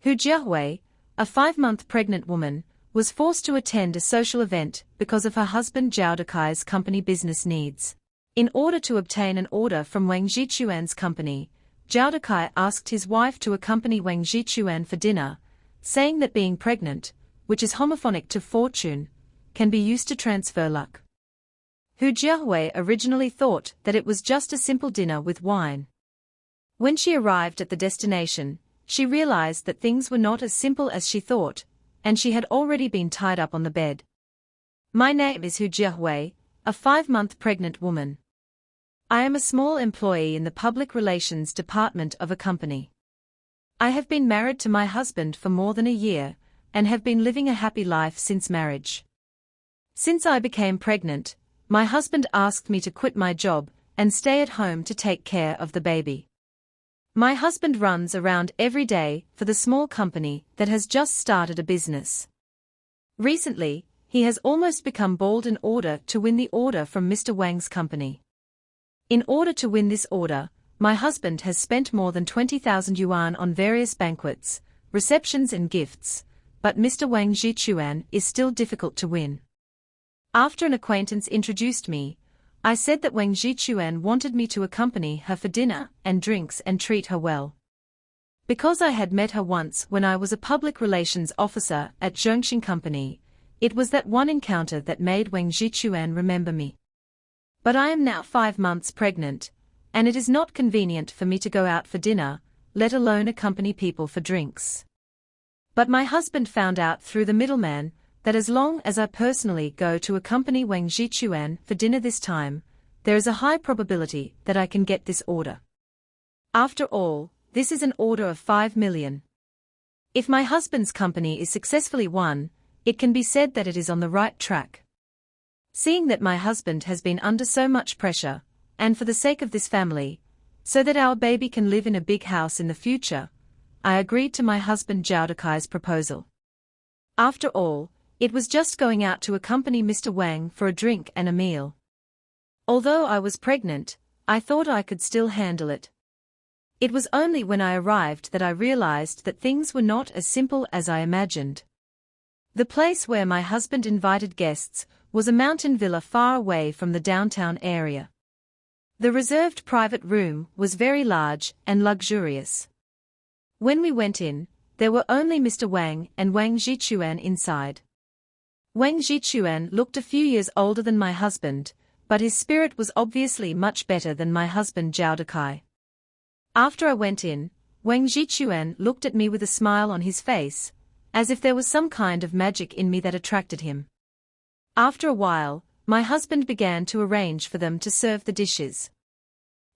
Hu Jiahui, a 5-month pregnant woman, was forced to attend a social event because of her husband Zhao Dekai's company business needs. In order to obtain an order from Wang Jichuan's company, Zhao Dekai asked his wife to accompany Wang Jichuan for dinner, saying that being pregnant, which is homophonic to fortune, can be used to transfer luck. Hu Jiahui originally thought that it was just a simple dinner with wine. When she arrived at the destination, she realized that things were not as simple as she thought, and she had already been tied up on the bed. My name is Hu Jiahui, a 5-month pregnant woman. I am a small employee in the public relations department of a company. I have been married to my husband for more than a year, and have been living a happy life since marriage. Since I became pregnant, my husband asked me to quit my job and stay at home to take care of the baby. My husband runs around every day for the small company that has just started a business. Recently, he has almost become bald in order to win the order from Mr. Wang's company. In order to win this order, my husband has spent more than 20,000 yuan on various banquets, receptions and gifts, but Mr. Wang Jichuan is still difficult to win. After an acquaintance introduced me, I said that Wang Jichuan wanted me to accompany her for dinner and drinks and treat her well. Because I had met her once when I was a public relations officer at Zhongxing Company, it was that one encounter that made Wang Jichuan remember me. But I am now 5 months pregnant, and it is not convenient for me to go out for dinner, let alone accompany people for drinks. But my husband found out through the middleman that as long as I personally go to accompany Wang Jichuan for dinner this time, there is a high probability that I can get this order. After all, this is an order of 5 million. If my husband's company is successfully won, it can be said that it is on the right track. Seeing that my husband has been under so much pressure, and for the sake of this family, so that our baby can live in a big house in the future, I agreed to my husband Zhao Dekai's proposal. After all, it was just going out to accompany Mr. Wang for a drink and a meal. Although I was pregnant, I thought I could still handle it. It was only when I arrived that I realized that things were not as simple as I imagined. The place where my husband invited guests was a mountain villa far away from the downtown area. The reserved private room was very large and luxurious. When we went in, there were only Mr. Wang and Wang Jichuan inside. Wang Jichuan looked a few years older than my husband, but his spirit was obviously much better than my husband Zhao Dekai. After I went in, Wang Jichuan looked at me with a smile on his face, as if there was some kind of magic in me that attracted him. After a while, my husband began to arrange for them to serve the dishes.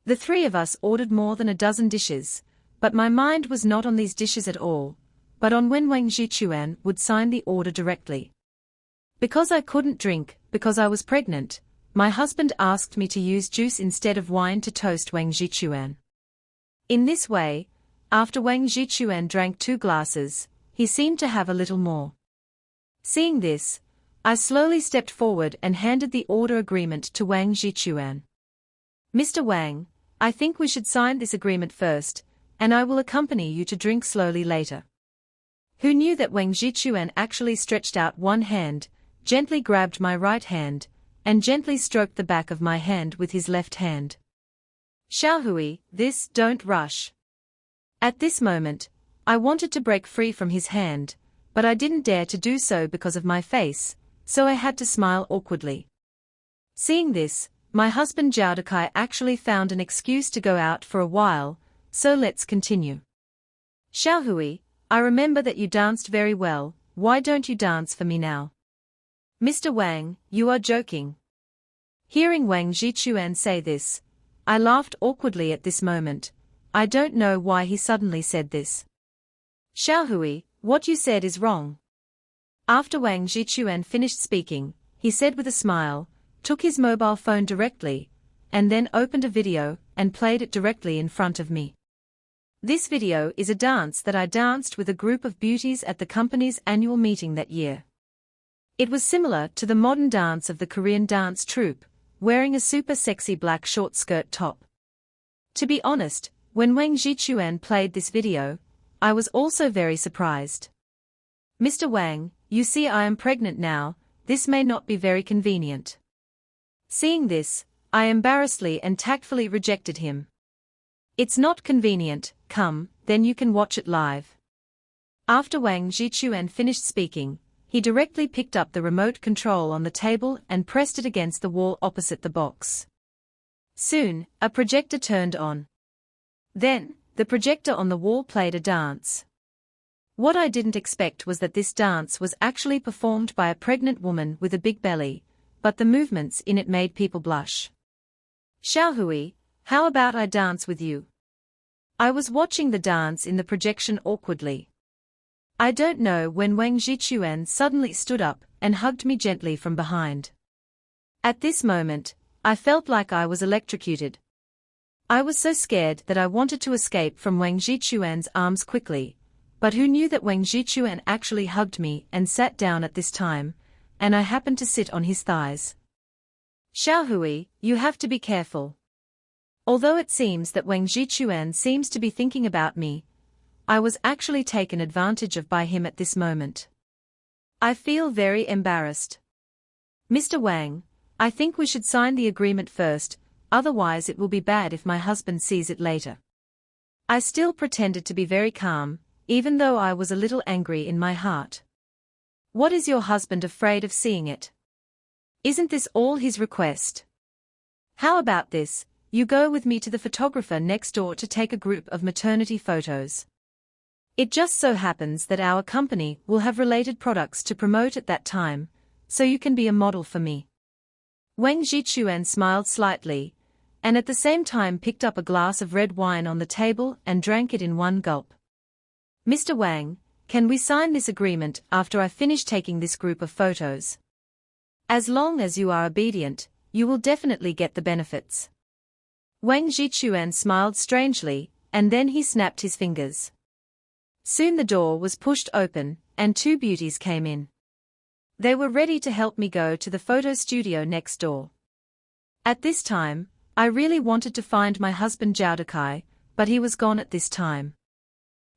The 3 of us ordered more than a dozen dishes, but my mind was not on these dishes at all, but on when Wang Jichuan would sign the order directly. Because I couldn't drink, because I was pregnant, my husband asked me to use juice instead of wine to toast Wang Jichuan. In this way, after Wang Jichuan drank 2 glasses, he seemed to have a little more. Seeing this, I slowly stepped forward and handed the order agreement to Wang Jichuan. Mr. Wang, I think we should sign this agreement first, and I will accompany you to drink slowly later. Who knew that Wang Jichuan actually stretched out one hand, gently grabbed my right hand, and gently stroked the back of my hand with his left hand. Xiaohui, don't rush. At this moment, I wanted to break free from his hand, but I didn't dare to do so because of my face, so I had to smile awkwardly. Seeing this, my husband Zhao Dekai actually found an excuse to go out for a while, so let's continue. Xiaohui, I remember that you danced very well, why don't you dance for me now? Mr. Wang, you are joking. Hearing Wang Jichuan say this, I laughed awkwardly at this moment. I don't know why he suddenly said this. Xiaohui, what you said is wrong. After Wang Jichuan finished speaking, he said with a smile, took his mobile phone directly, and then opened a video and played it directly in front of me. This video is a dance that I danced with a group of beauties at the company's annual meeting that year. It was similar to the modern dance of the Korean dance troupe, wearing a super sexy black short skirt top. To be honest, when Wang Jichuan played this video, I was also very surprised. "Mr. Wang, you see I am pregnant now, this may not be very convenient." Seeing this, I embarrassedly and tactfully rejected him. "It's not convenient, come, then you can watch it live." After Wang Jichuan finished speaking, he directly picked up the remote control on the table and pressed it against the wall opposite the box. Soon, a projector turned on. Then, the projector on the wall played a dance. What I didn't expect was that this dance was actually performed by a pregnant woman with a big belly, but the movements in it made people blush. "Xiaohui, how about I dance with you?" I was watching the dance in the projection awkwardly. I don't know when Wang Jichuan suddenly stood up and hugged me gently from behind. At this moment, I felt like I was electrocuted. I was so scared that I wanted to escape from Wang Jichuan's arms quickly, but who knew that Wang Jichuan actually hugged me and sat down at this time, and I happened to sit on his thighs. "Xiaohui, you have to be careful." Although it seems that Wang Jichuan seems to be thinking about me, I was actually taken advantage of by him at this moment. I feel very embarrassed. "Mr. Wang, I think we should sign the agreement first, otherwise it will be bad if my husband sees it later." I still pretended to be very calm, even though I was a little angry in my heart. "What is your husband afraid of seeing it? Isn't this all his request? How about this, you go with me to the photographer next door to take a group of maternity photos. It just so happens that our company will have related products to promote at that time, so you can be a model for me." Wang Jichuan smiled slightly, and at the same time picked up a glass of red wine on the table and drank it in one gulp. "Mr. Wang, can we sign this agreement after I finish taking this group of photos? As long as you are obedient, you will definitely get the benefits." Wang Jichuan smiled strangely, and then he snapped his fingers. Soon the door was pushed open, and two beauties came in. They were ready to help me go to the photo studio next door. At this time, I really wanted to find my husband Zhao Dekai, but he was gone at this time.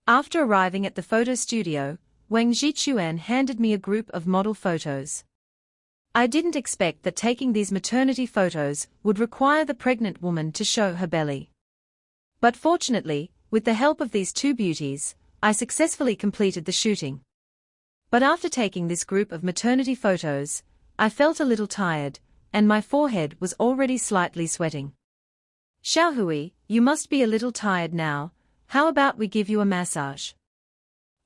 After arriving at the photo studio, Wang Jichuan handed me a group of model photos. I didn't expect that taking these maternity photos would require the pregnant woman to show her belly. But fortunately, with the help of these two beauties, I successfully completed the shooting. But after taking this group of maternity photos, I felt a little tired, and my forehead was already slightly sweating. "Xiaohui, you must be a little tired now, how about we give you a massage?"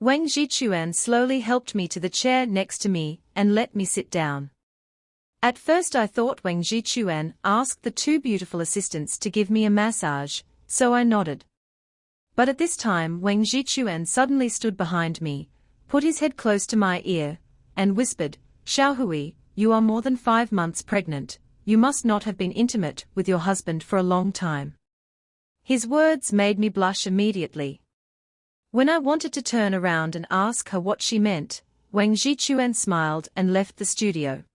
Wang Jichuan slowly helped me to the chair next to me and let me sit down. At first I thought Wang Jichuan asked the two beautiful assistants to give me a massage, so I nodded. But at this time Wang Jichuan suddenly stood behind me, put his head close to my ear, and whispered, "Xiaohui, you are more than 5 months pregnant, you must not have been intimate with your husband for a long time." His words made me blush immediately. When I wanted to turn around and ask her what she meant, Wang Jichuan smiled and left the studio.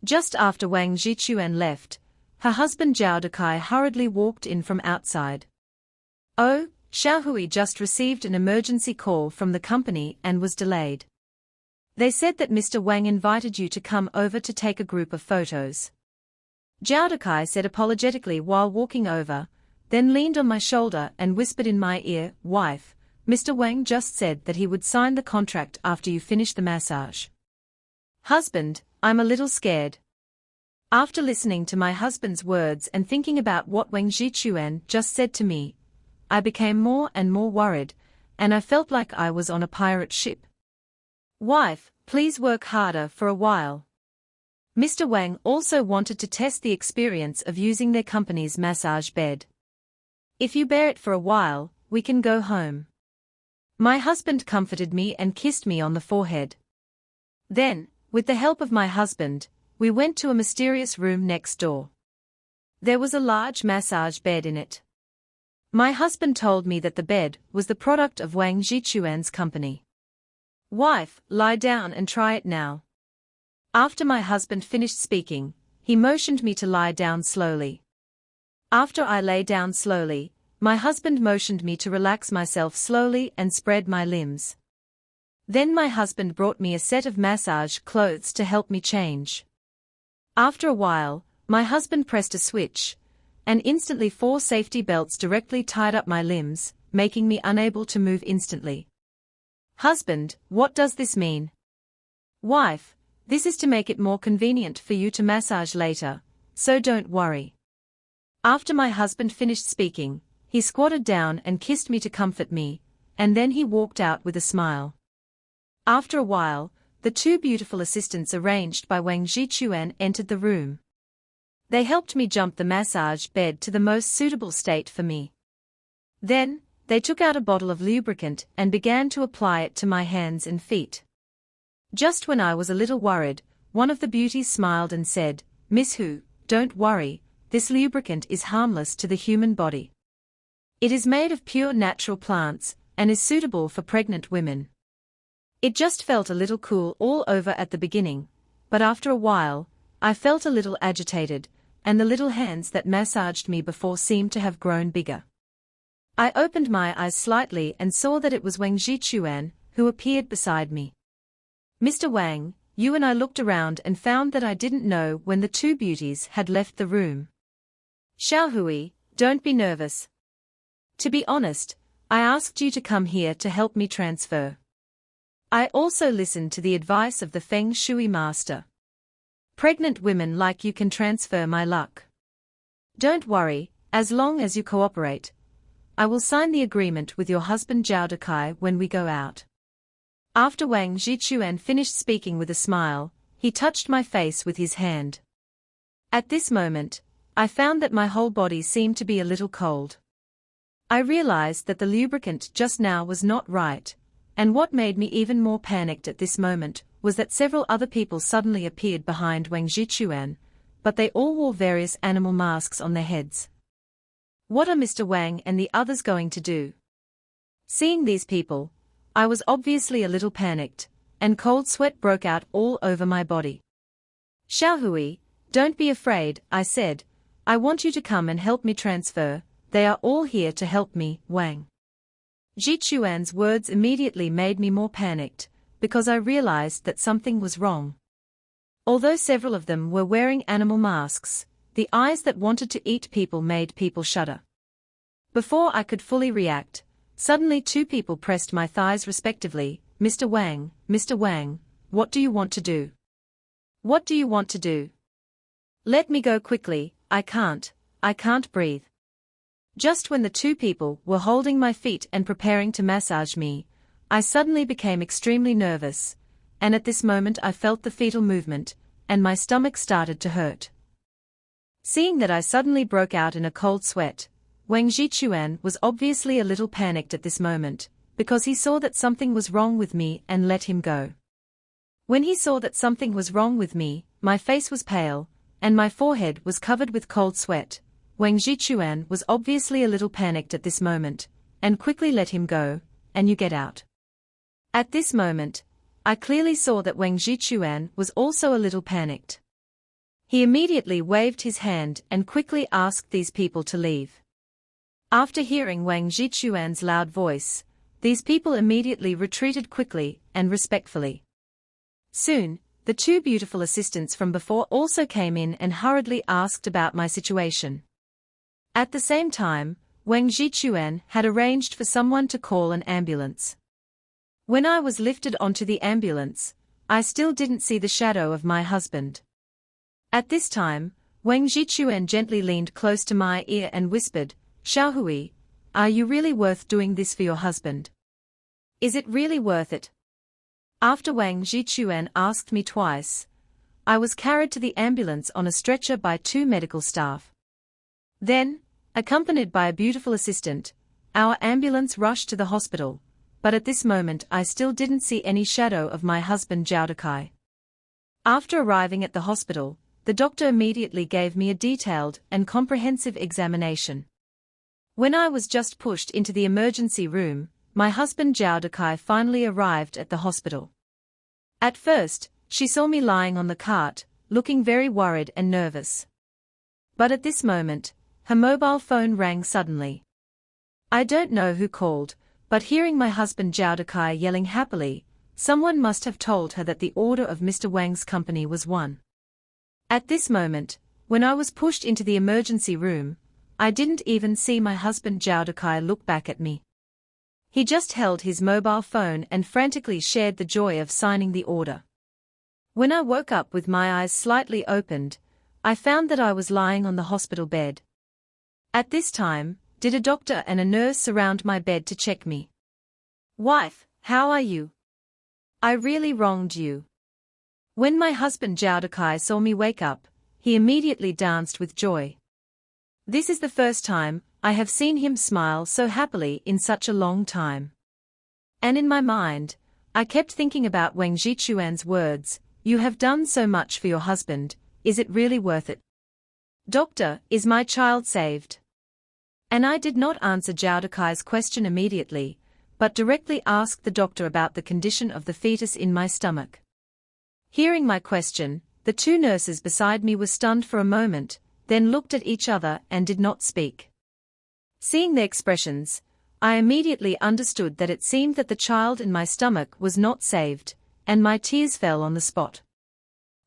Just after Wang Jichuan left, her husband Zhao Dekai hurriedly walked in from outside. "Oh, Xiaohui just received an emergency call from the company and was delayed. They said that Mr. Wang invited you to come over to take a group of photos." Zhao Dekai said apologetically while walking over, then leaned on my shoulder and whispered in my ear, "Wife, Mr. Wang just said that he would sign the contract after you finish the massage." "Husband, I'm a little scared." After listening to my husband's words and thinking about what Wang Jichuan just said to me, I became more and more worried, and I felt like I was on a pirate ship. "Wife, please work harder for a while." Mr. Wang also wanted to test the experience of using their company's massage bed. "If you bear it for a while, we can go home." My husband comforted me and kissed me on the forehead. Then, with the help of my husband, we went to a mysterious room next door. There was a large massage bed in it. My husband told me that the bed was the product of Wang Jichuan's company. "Wife, lie down and try it now." After my husband finished speaking, he motioned me to lie down slowly. After I lay down slowly, my husband motioned me to relax myself slowly and spread my limbs. Then my husband brought me a set of massage clothes to help me change. After a while, my husband pressed a switch, and instantly 4 safety belts directly tied up my limbs, making me unable to move instantly. Husband, what does this mean? Wife, this is to make it more convenient for you to massage later, so don't worry. After my husband finished speaking, he squatted down and kissed me to comfort me, and then he walked out with a smile. After a while, the 2 beautiful assistants arranged by Wang Jichuan entered the room. They helped me jump the massage bed to the most suitable state for me. Then, they took out a bottle of lubricant and began to apply it to my hands and feet. Just when I was a little worried, one of the beauties smiled and said, "Miss Hu, don't worry, this lubricant is harmless to the human body. It is made of pure natural plants, and is suitable for pregnant women." It just felt a little cool all over at the beginning, but after a while, I felt a little agitated, and the little hands that massaged me before seemed to have grown bigger. I opened my eyes slightly and saw that it was Wang Jichuan, who appeared beside me. "Mr. Wang, you and I looked around and found that I didn't know when the 2 beauties had left the room." "Xiaohui, don't be nervous. To be honest, I asked you to come here to help me transfer. I also listened to the advice of the Feng Shui master. Pregnant women like you can transfer my luck. Don't worry, as long as you cooperate. I will sign the agreement with your husband Zhao Dekai when we go out." After Wang Jichuan finished speaking with a smile, he touched my face with his hand. At this moment, I found that my whole body seemed to be a little cold. I realized that the lubricant just now was not right, and what made me even more panicked at this moment was that several other people suddenly appeared behind Wang Jichuan, but they all wore various animal masks on their heads. What are Mr. Wang and the others going to do? Seeing these people, I was obviously a little panicked, and cold sweat broke out all over my body. "Xiaohui, don't be afraid," I said. "I want you to come and help me transfer. They are all here to help me, Wang." Jichuan's words immediately made me more panicked, because I realized that something was wrong. Although several of them were wearing animal masks, the eyes that wanted to eat people made people shudder. Before I could fully react, suddenly 2 people pressed my thighs respectively. Mr. Wang, what do you want to do? What do you want to do? Let me go quickly, I can't breathe." Just when the 2 people were holding my feet and preparing to massage me, I suddenly became extremely nervous, and at this moment I felt the fetal movement, and my stomach started to hurt. Seeing that I suddenly broke out in a cold sweat, Wang Jichuan was obviously a little panicked at this moment, because he saw that something was wrong with me and let him go. When he saw that something was wrong with me, my face was pale, and my forehead was covered with cold sweat. Wang Jichuan was obviously a little panicked at this moment, and quickly let him go, "And you get out." At this moment, I clearly saw that Wang Jichuan was also a little panicked. He immediately waved his hand and quickly asked these people to leave. After hearing Wang Jichuan's loud voice, these people immediately retreated quickly and respectfully. Soon, the 2 beautiful assistants from before also came in and hurriedly asked about my situation. At the same time, Wang Jichuan had arranged for someone to call an ambulance. When I was lifted onto the ambulance, I still didn't see the shadow of my husband. At this time, Wang Jichuan gently leaned close to my ear and whispered, "Xiaohui, are you really worth doing this for your husband? Is it really worth it?" After Wang Jichuan asked me twice, I was carried to the ambulance on a stretcher by 2 medical staff. Then, accompanied by a beautiful assistant, our ambulance rushed to the hospital, but at this moment I still didn't see any shadow of my husband Zhao Dekai. After arriving at the hospital, the doctor immediately gave me a detailed and comprehensive examination. When I was just pushed into the emergency room, my husband Zhao Dekai finally arrived at the hospital. At first, she saw me lying on the cart, looking very worried and nervous. But at this moment, her mobile phone rang suddenly. I don't know who called, but hearing my husband Zhao Dekai yelling happily, someone must have told her that the order of Mr. Wang's company was won. At this moment, when I was pushed into the emergency room, I didn't even see my husband Zhao Dekai look back at me. He just held his mobile phone and frantically shared the joy of signing the order. When I woke up with my eyes slightly opened, I found that I was lying on the hospital bed. At this time, did a doctor and a nurse surround my bed to check me. "Wife, how are you? I really wronged you." When my husband Zhao Dekai saw me wake up, he immediately danced with joy. This is the first time I have seen him smile so happily in such a long time. And in my mind, I kept thinking about Wang Zhichuan's words, "You have done so much for your husband, is it really worth it? Doctor, is my child saved?" And I did not answer Zhao Dekai's question immediately, but directly asked the doctor about the condition of the fetus in my stomach. Hearing my question, the two nurses beside me were stunned for a moment, then looked at each other and did not speak. Seeing their expressions, I immediately understood that it seemed that the child in my stomach was not saved, and my tears fell on the spot.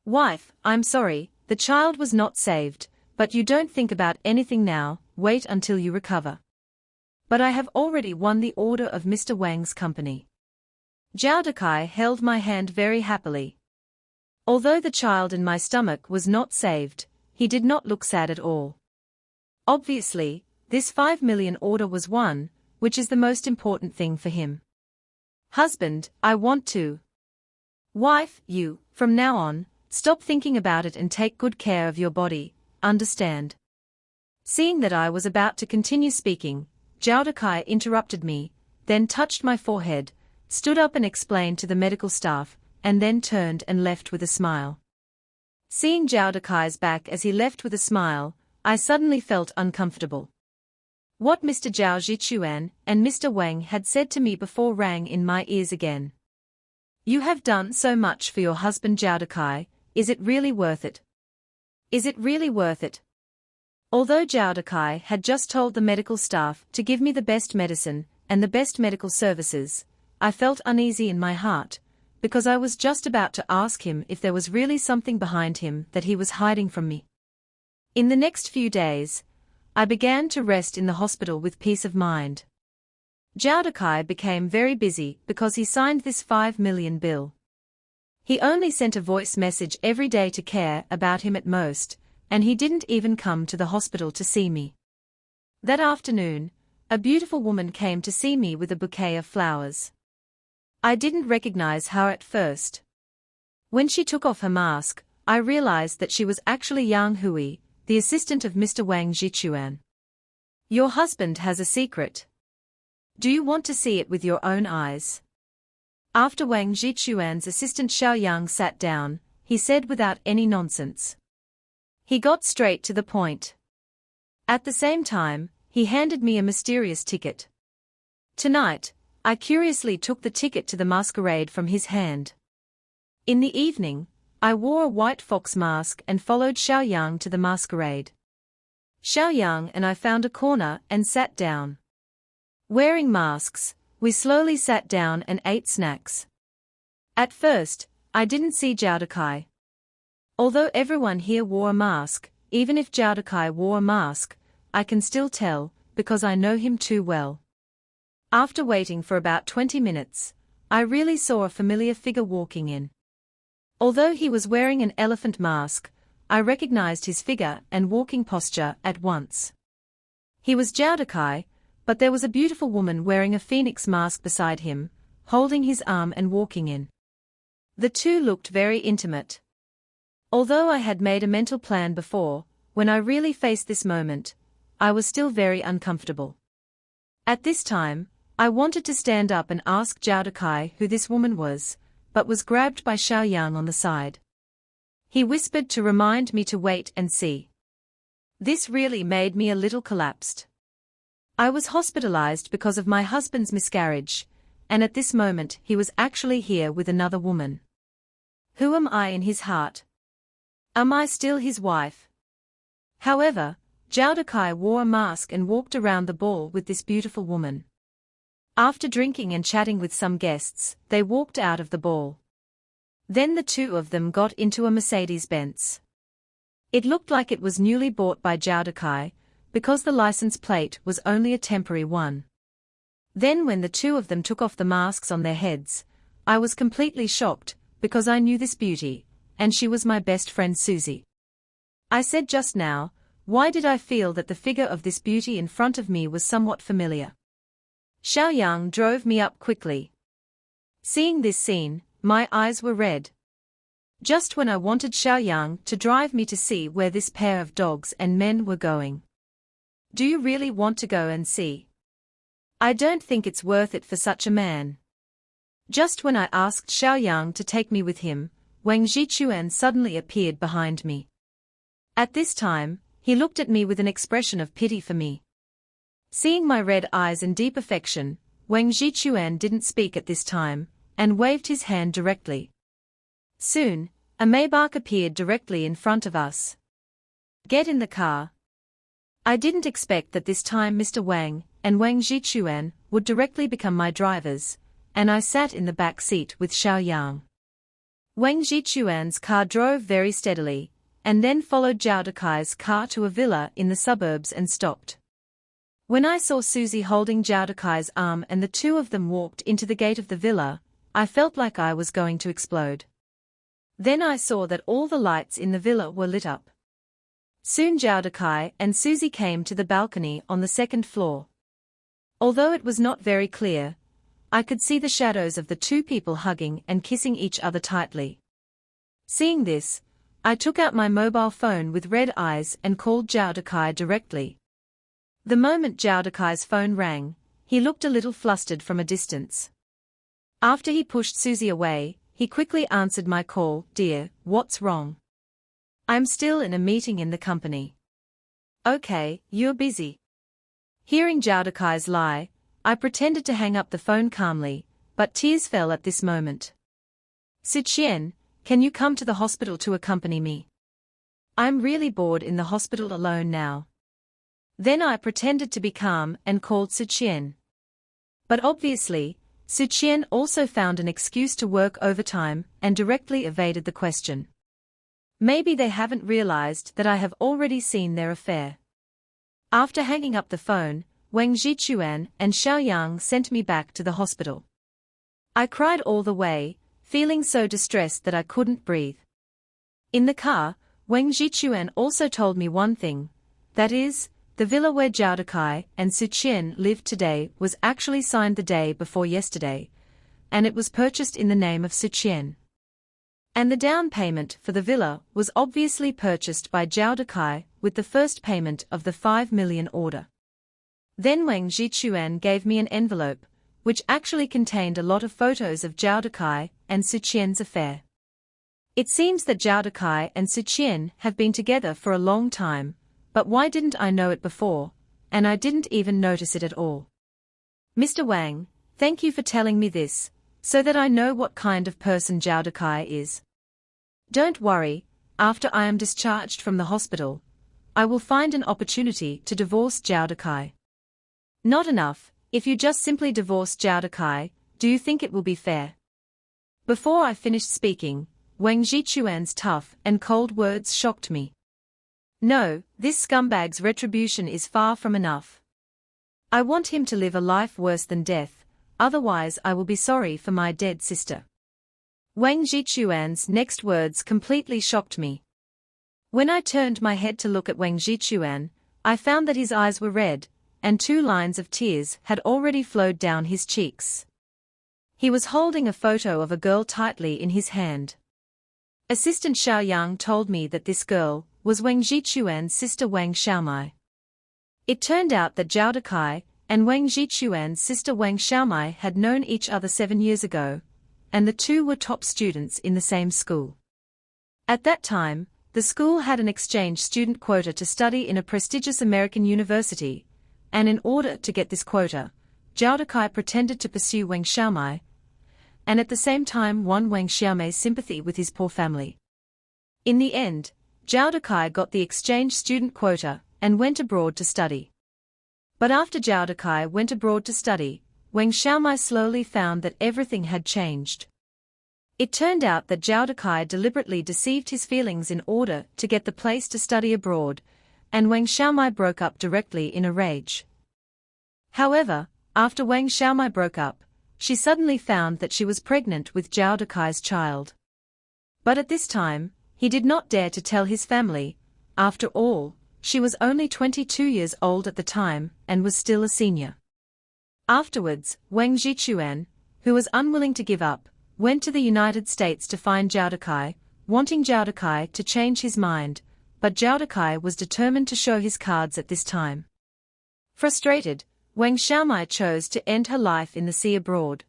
"Wife, I'm sorry, the child was not saved, but you don't think about anything now, wait until you recover. But I have already won the order of Mr. Wang's company." Zhao Dekai held my hand very happily. Although the child in my stomach was not saved, he did not look sad at all. Obviously, this 5 million order was won, which is the most important thing for him. "Husband, I want to." "Wife, you, from now on, stop thinking about it and take good care of your body, understand?" Seeing that I was about to continue speaking, Zhao Dekai interrupted me, then touched my forehead, stood up and explained to the medical staff, and then turned and left with a smile. Seeing Zhao Dekai's back as he left with a smile, I suddenly felt uncomfortable. What Mr. Zhao Zhichuan and Mr. Wang had said to me before rang in my ears again. "You have done so much for your husband Zhao Dekai, is it really worth it? Is it really worth it?" Although Zhao Dekai had just told the medical staff to give me the best medicine and the best medical services, I felt uneasy in my heart, because I was just about to ask him if there was really something behind him that he was hiding from me. In the next few days, I began to rest in the hospital with peace of mind. Zhao Dekai became very busy because he signed this 5 million bill. He only sent a voice message every day to care about him at most, and he didn't even come to the hospital to see me. That afternoon, a beautiful woman came to see me with a bouquet of flowers. I didn't recognize her at first. When she took off her mask, I realized that she was actually Yang Hui, the assistant of Mr. Wang Zhichuan. "Your husband has a secret. Do you want to see it with your own eyes?" After Wang Zhichuan's assistant Xiao Yang sat down, he said without any nonsense. He got straight to the point. At the same time, he handed me a mysterious ticket. Tonight, I curiously took the ticket to the masquerade from his hand. In the evening, I wore a white fox mask and followed Xiao Yang to the masquerade. Xiao Yang and I found a corner and sat down. Wearing masks, we slowly sat down and ate snacks. At first, I didn't see Zhao Dekai. Although everyone here wore a mask, even if Zhao Dekai wore a mask, I can still tell, because I know him too well. After waiting for about 20 minutes, I really saw a familiar figure walking in. Although he was wearing an elephant mask, I recognized his figure and walking posture at once. He was Zhao Dekai, but there was a beautiful woman wearing a phoenix mask beside him, holding his arm and walking in. The two looked very intimate. Although I had made a mental plan before, when I really faced this moment, I was still very uncomfortable. At this time, I wanted to stand up and ask Zhao Dekai who this woman was, but was grabbed by Xiao Yang on the side. He whispered to remind me to wait and see. This really made me a little collapsed. I was hospitalized because of my husband's miscarriage, and at this moment he was actually here with another woman. Who am I in his heart? Am I still his wife? However, Zhao Dekai wore a mask and walked around the ball with this beautiful woman. After drinking and chatting with some guests, they walked out of the ball. Then the two of them got into a Mercedes-Benz. It looked like it was newly bought by Zhao Dekai, because the license plate was only a temporary one. Then when the two of them took off the masks on their heads, I was completely shocked, because I knew this beauty, and she was my best friend Susie. I said just now, why did I feel that the figure of this beauty in front of me was somewhat familiar? Xiaoyang drove me up quickly. Seeing this scene, my eyes were red. Just when I wanted Xiaoyang to drive me to see where this pair of dogs and men were going. Do you really want to go and see? I don't think it's worth it for such a man. Just when I asked Xiaoyang to take me with him, Wang Zhichuan suddenly appeared behind me. At this time, he looked at me with an expression of pity for me. Seeing my red eyes and deep affection, Wang Zhichuan didn't speak at this time, and waved his hand directly. Soon, a Maybach appeared directly in front of us. Get in the car. I didn't expect that this time Mr. Wang and Wang Zhichuan would directly become my drivers, and I sat in the back seat with Xiaoyang. Wang Zhichuan's car drove very steadily, and then followed Zhao Dekai's car to a villa in the suburbs and stopped. When I saw Susie holding Zhao Dekai's arm and the two of them walked into the gate of the villa, I felt like I was going to explode. Then I saw that all the lights in the villa were lit up. Soon Zhao Dekai and Susie came to the balcony on the second floor. Although it was not very clear, I could see the shadows of the two people hugging and kissing each other tightly. Seeing this, I took out my mobile phone with red eyes and called Zhao Dekai directly. The moment Zhao Dekai's phone rang, he looked a little flustered from a distance. After he pushed Susie away, he quickly answered my call. Dear, what's wrong? I'm still in a meeting in the company. Okay, you're busy. Hearing Zhao Dekai's lie, I pretended to hang up the phone calmly, but tears fell at this moment. Siqian, can you come to the hospital to accompany me? I'm really bored in the hospital alone now. Then I pretended to be calm and called Siqian. But obviously, Siqian also found an excuse to work overtime and directly evaded the question. Maybe they haven't realized that I have already seen their affair. After hanging up the phone, Wang Zhichuan and Xiaoyang sent me back to the hospital. I cried all the way, feeling so distressed that I couldn't breathe. In the car, Wang Zhichuan also told me one thing, that is, the villa where Zhao Dekai and Siqian lived today was actually signed the day before yesterday, and it was purchased in the name of Siqian. And the down payment for the villa was obviously purchased by Zhao Dekai with the first payment of the 5 million order. Then Wang Zhichuan gave me an envelope, which actually contained a lot of photos of Zhao Dekai and Siqian's affair. It seems that Zhao Dekai and Siqian have been together for a long time, but why didn't I know it before, and I didn't even notice it at all. Mr. Wang, thank you for telling me this, so that I know what kind of person Zhao Dekai is. Don't worry, after I am discharged from the hospital, I will find an opportunity to divorce Zhao Dekai. Not enough, if you just simply divorce Zhao Dekai, do you think it will be fair? Before I finished speaking, Wang Zhichuan's tough and cold words shocked me. No, this scumbag's retribution is far from enough. I want him to live a life worse than death, otherwise I will be sorry for my dead sister. Wang Zhichuan's next words completely shocked me. When I turned my head to look at Wang Zhichuan, I found that his eyes were red, and 2 lines of tears had already flowed down his cheeks. He was holding a photo of a girl tightly in his hand. Assistant Xiaoyang told me that this girl was Wang Zhichuan's sister Wang Xiaomai. It turned out that Zhao Dekai and Wang Zhichuan's sister Wang Xiaomai had known each other 7 years ago, and the two were top students in the same school. At that time, the school had an exchange student quota to study in a prestigious American university, and in order to get this quota, Zhao Dekai pretended to pursue Wang Xiaomai, and at the same time won Wang Xiaomai's sympathy with his poor family. In the end, Zhao Dekai got the exchange student quota, and went abroad to study. But after Zhao Dekai went abroad to study, Wang Xiaomai slowly found that everything had changed. It turned out that Zhao Dekai deliberately deceived his feelings in order to get the place to study abroad, and Wang Xiaomai broke up directly in a rage. However, after Wang Xiaomai broke up, she suddenly found that she was pregnant with Zhao Dekai's child. But at this time, he did not dare to tell his family. After all, she was only 22 years old at the time and was still a senior. Afterwards, Wang Zhichuan, who was unwilling to give up, went to the United States to find Zhao Dekai, wanting Zhao Dekai to change his mind, but Zhao Dekai was determined to show his cards at this time. Frustrated, Wang Xiaomai chose to end her life in the sea abroad.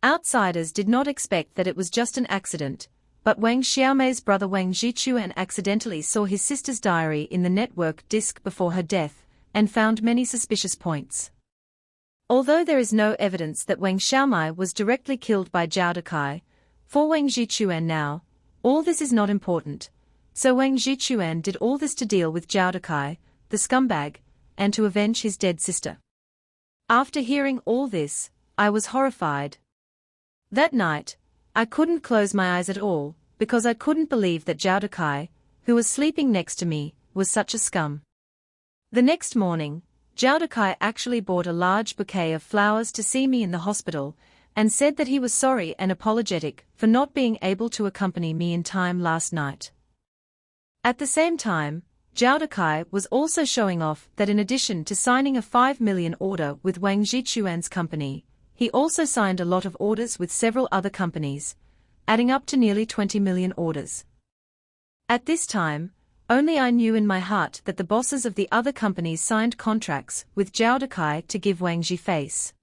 Outsiders did not expect that it was just an accident, but Wang Xiaomai's brother Wang Zhichuan accidentally saw his sister's diary in the network disk before her death, and found many suspicious points. Although there is no evidence that Wang Xiaomai was directly killed by Zhao Dekai, for Wang Zhichuan now, all this is not important, so Wang Zhichuan did all this to deal with Zhao Dekai, the scumbag, and to avenge his dead sister. After hearing all this, I was horrified. That night, I couldn't close my eyes at all, because I couldn't believe that Zhao Dekai, who was sleeping next to me, was such a scum. The next morning, Zhao Dekai actually bought a large bouquet of flowers to see me in the hospital, and said that he was sorry and apologetic for not being able to accompany me in time last night. At the same time, Zhao Dekai was also showing off that in addition to signing a 5 million order with Wang Zhichuan's company, he also signed a lot of orders with several other companies, adding up to nearly 20 million orders. At this time, only I knew in my heart that the bosses of the other companies signed contracts with Zhao Dekai to give Wang Zhi face.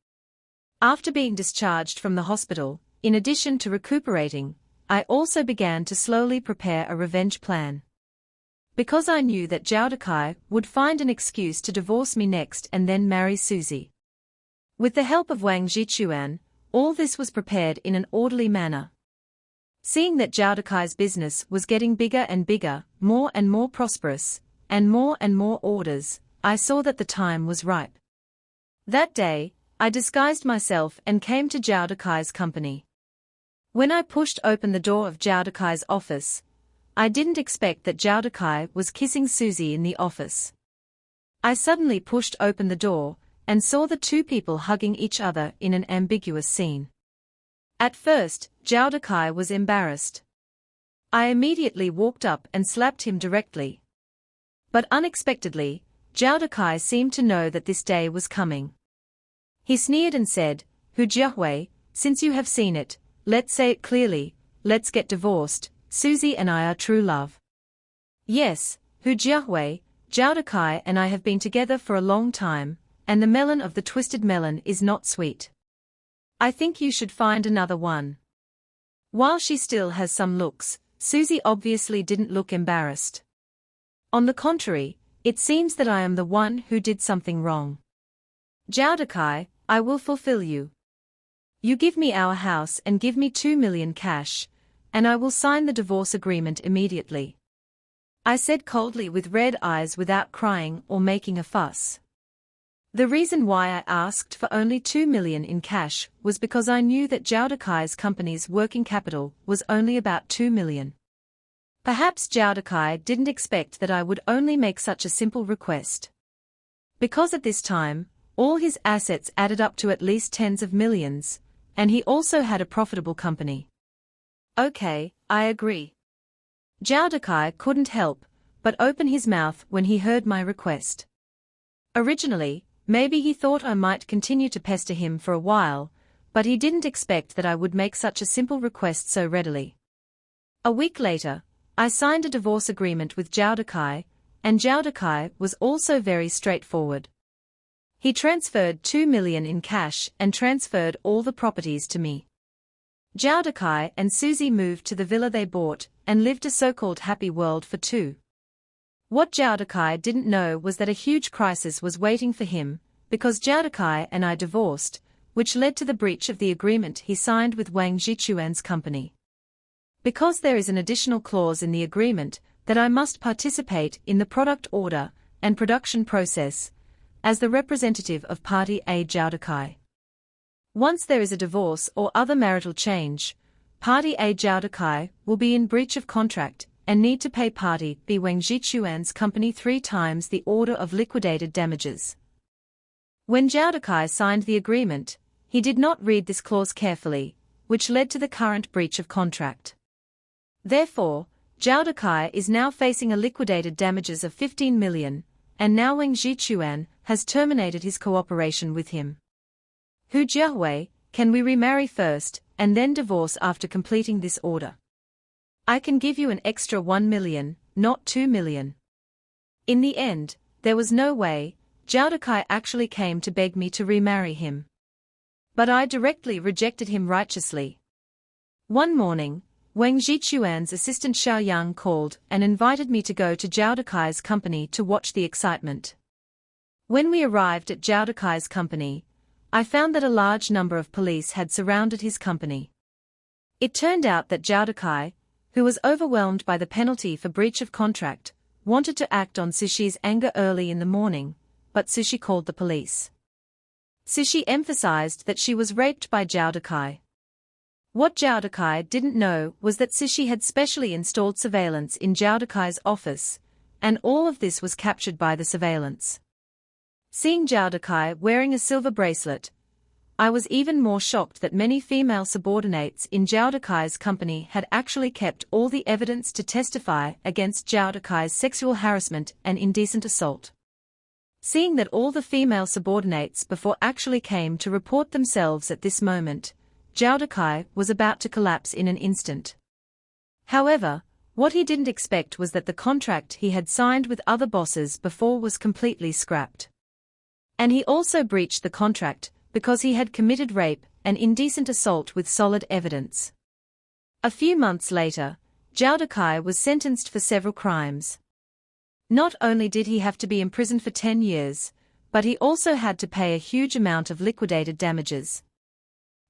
After being discharged from the hospital, in addition to recuperating, I also began to slowly prepare a revenge plan. Because I knew that Zhao Dekai would find an excuse to divorce me next and then marry Suzy. With the help of Wang Zhichuan, all this was prepared in an orderly manner. Seeing that Zhao Dekai's business was getting bigger and bigger, more and more prosperous, and more orders, I saw that the time was ripe. That day, I disguised myself and came to Zhao Dekai's company. When I pushed open the door of Zhao Dekai's office, I didn't expect that Zhao Dekai was kissing Suzy in the office. I suddenly pushed open the door, and saw the two people hugging each other in an ambiguous scene. At first, Zhao Dekai was embarrassed. I immediately walked up and slapped him directly. But unexpectedly, Zhao Dekai seemed to know that this day was coming. He sneered and said, "Hu Jiahui, since you have seen it, let's say it clearly, let's get divorced, Suzy and I are true love." "Yes, Hu Jiahui, Zhao Dekai and I have been together for a long time, and the melon of the twisted melon is not sweet. I think you should find another one." While she still has some looks, Suzy obviously didn't look embarrassed. On the contrary, it seems that I am the one who did something wrong. "Zhao Dekai, I will fulfill you. You give me our house and give me 2 million cash, and I will sign the divorce agreement immediately," I said coldly with red eyes without crying or making a fuss. The reason why I asked for only 2 million in cash was because I knew that Zhao Dekai's company's working capital was only about 2 million. Perhaps Zhao Dekai didn't expect that I would only make such a simple request. Because at this time, all his assets added up to at least tens of millions, and he also had a profitable company. "Okay, I agree." Zhao Dekai couldn't help but open his mouth when he heard my request. Originally, maybe he thought I might continue to pester him for a while, but he didn't expect that I would make such a simple request so readily. A week later, I signed a divorce agreement with Zhao Dekai, and Zhao Dekai was also very straightforward. He transferred 2 million in cash and transferred all the properties to me. Zhao Dekai and Suzy moved to the villa they bought and lived a so-called happy world for two. What Zhao Dekai didn't know was that a huge crisis was waiting for him, because Zhao Dekai and I divorced, which led to the breach of the agreement he signed with Wang Zhichuan's company. Because there is an additional clause in the agreement that I must participate in the product order and production process, as the representative of Party A Zhao Dekai. Once there is a divorce or other marital change, Party A Zhao Dekai will be in breach of contract and need to pay Party B Wang Jichuan's company 3 times the order of liquidated damages. When Zhao Dekai signed the agreement, he did not read this clause carefully, which led to the current breach of contract. Therefore, Zhao Dekai is now facing a liquidated damages of 15 million, and now Wang Jichuan has terminated his cooperation with him. Hu Jiahui, can we remarry first, and then divorce after completing this order? I can give you an extra 1 million, not 2 million. In the end, there was no way. Zhao Dekai actually came to beg me to remarry him. But I directly rejected him righteously. One morning, Wang Jichuan's assistant Xiao Yang called and invited me to go to Zhao Dekai's company to watch the excitement. When we arrived at Zhao Dekai's company, I found that a large number of police had surrounded his company. It turned out that Zhao Dekai, who was overwhelmed by the penalty for breach of contract, wanted to act on Cixi's anger early in the morning, but Cixi called the police. Cixi emphasized that she was raped by Zhao Dekai. What Zhao Dekai didn't know was that Cixi had specially installed surveillance in Zhao Dekai's office, and all of this was captured by the surveillance. Seeing Zhao Dekai wearing a silver bracelet, I was even more shocked that many female subordinates in Zhao Dekai's company had actually kept all the evidence to testify against Zhao Dekai's sexual harassment and indecent assault. Seeing that all the female subordinates before actually came to report themselves at this moment, Zhao Dekai was about to collapse in an instant. However, what he didn't expect was that the contract he had signed with other bosses before was completely scrapped. And he also breached the contract because he had committed rape and indecent assault with solid evidence. A few months later, Zhao Dekai was sentenced for several crimes. Not only did he have to be imprisoned for 10 years, but he also had to pay a huge amount of liquidated damages.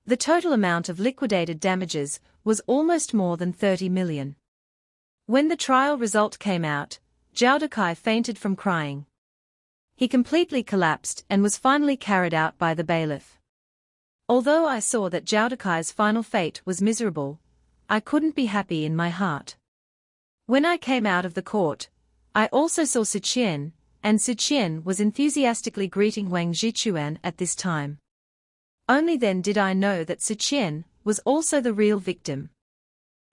The total amount of liquidated damages was almost more than 30 million. When the trial result came out, Zhao Dekai fainted from crying. He completely collapsed and was finally carried out by the bailiff. Although I saw that Zhao Dekai's final fate was miserable, I couldn't be happy in my heart. When I came out of the court, I also saw Siqian, and Siqian was enthusiastically greeting Wang Jichuan at this time. Only then did I know that Siqian was also the real victim.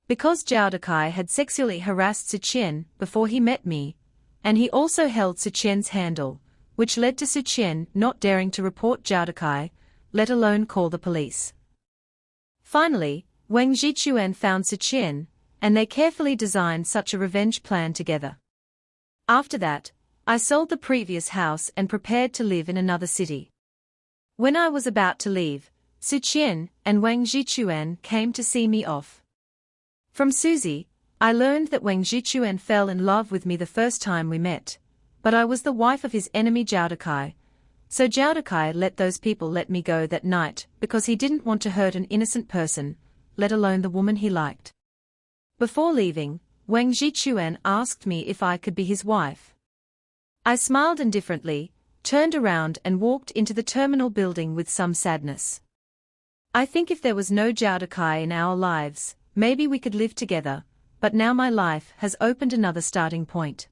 Because Zhao Dekai had sexually harassed Siqian before he met me, and he also held Siqian's handle, which led to Siqian not daring to report Zhao Dekai, let alone call the police. Finally, Wang Jichuan found Siqian, and they carefully designed such a revenge plan together. After that, I sold the previous house and prepared to live in another city. When I was about to leave, Siqian and Wang Jichuan came to see me off. From Suzy, I learned that Wang Jichuan fell in love with me the first time we met, but I was the wife of his enemy Zhao Dekai, so Zhao Dekai let those people let me go that night because he didn't want to hurt an innocent person, let alone the woman he liked. Before leaving, Wang Jichuan asked me if I could be his wife. I smiled indifferently, turned around and walked into the terminal building with some sadness. I think if there was no Zhao Dekai in our lives, maybe we could live together, but now my life has opened another starting point.